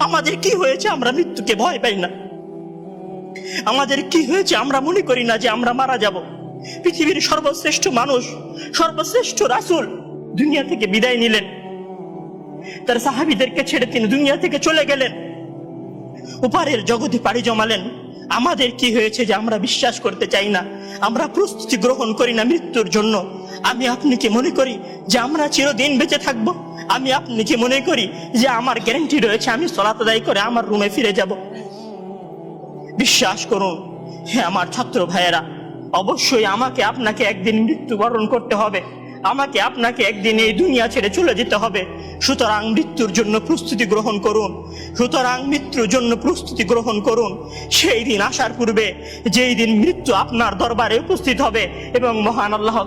আমাদের কি হয়েছে আমরা মৃত্যুকে ভয় পাই না? আমাদের কি হয়েছে আমরা মনে করি না যে আমরা মারা যাব? পৃথিবীর সর্বশ্রেষ্ঠ মানুষ, সর্বশ্রেষ্ঠ রাসূল দুনিয়া থেকে বিদায় নিলেন, তার সাহাবীদেরকে ছেড়ে তিনি দুনিয়া থেকে চলে গেলেন, ওপারের জগতে পাড়ি জমালেন। আমাদের কি হয়েছে যে আমরা বিশ্বাস করতে চাই না, আমরা প্রস্তুতি গ্রহণ করি না মৃত্যুর জন্য? আমি আপনি কি মনে করি যে আমরা চিরদিন বেঁচে থাকবো? আমি আপনি কি মনে করি যে আমার গ্যারান্টি রয়েছে আমি সালাত আদায় করে আমার রুমে ফিরে যাব? বিশ্বাস করুন হে আমার ছাত্র ভাইয়েরা, অবশ্যই আমাকে আপনাকে একদিন মৃত্যুবরণ করতে হবে, আমাকে আপনাকে একদিন এই দুনিয়া ছেড়ে চলে যেতে হবে। সুতরাং মৃত্যুর জন্য প্রস্তুতি গ্রহণ করুন, সুতরাং মৃত্যুর জন্য প্রস্তুতি গ্রহণ করুন। সেই দিন আসার পূর্বে, যেই দিন মৃত্যু আপনার দরবারে উপস্থিত হবে এবং মহান আল্লাহ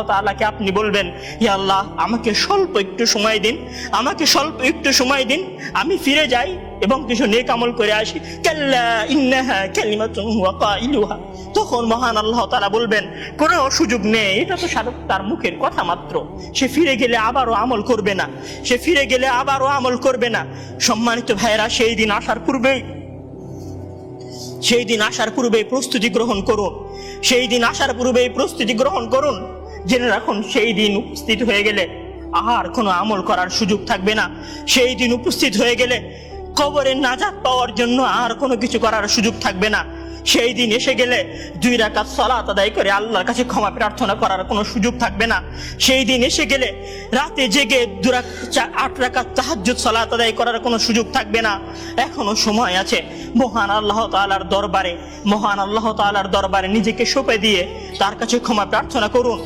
তাআলাকে আপনি বলবেন, হে আল্লাহ, আমাকে স্বল্প একটু সময় দিন, আমাকে স্বল্প একটু সময় দিন, আমি ফিরে যাই এবং কিছু নেক আমল করে আসি। কাল্লা ইন্নাহা কালিমাতুন হুয়া কাইলুহা। তখন মহান আল্লাহ তাআলা বলবেন, কোনো সুযোগ নেই, এটা তো তার মুখের কথা মাত্র, সে ফিরে গেলে আবারও আমল করবে না, সে ফিরে গেলে আবারও আমল করবে না। সম্মানিত ভাইয়েরা, সেই দিন আসার পূর্বেই প্রস্তুতি গ্রহণ করুন, সেই দিন আসার পূর্বেই প্রস্তুতি গ্রহণ করুন। জেনে রাখুন, সেই দিন উপস্থিত হয়ে গেলে আর কোনো আমল করার সুযোগ থাকবে না। সেই দিন উপস্থিত হয়ে গেলে কবরে নাজাত পাওয়ার জন্য আর কোনো কিছু করার সুযোগ থাকবে না। সেই দিন এসে গেলে 2 রাকাত সালাত আদায় করে আল্লাহর কাছে ক্ষমা প্রার্থনা করার কোনো সুযোগ থাকবে না। সেই দিন এসে গেলে রাতে জেগে 8 রাকাত তাহাজ্জুদ সালাত আদায় করার কোনো সুযোগ থাকবে না। এখনো সময় আছে। মহান আল্লাহ তাআলার দরবারে নিজেকে সঁপে দিয়ে তার কাছে ক্ষমা প্রার্থনা করুন।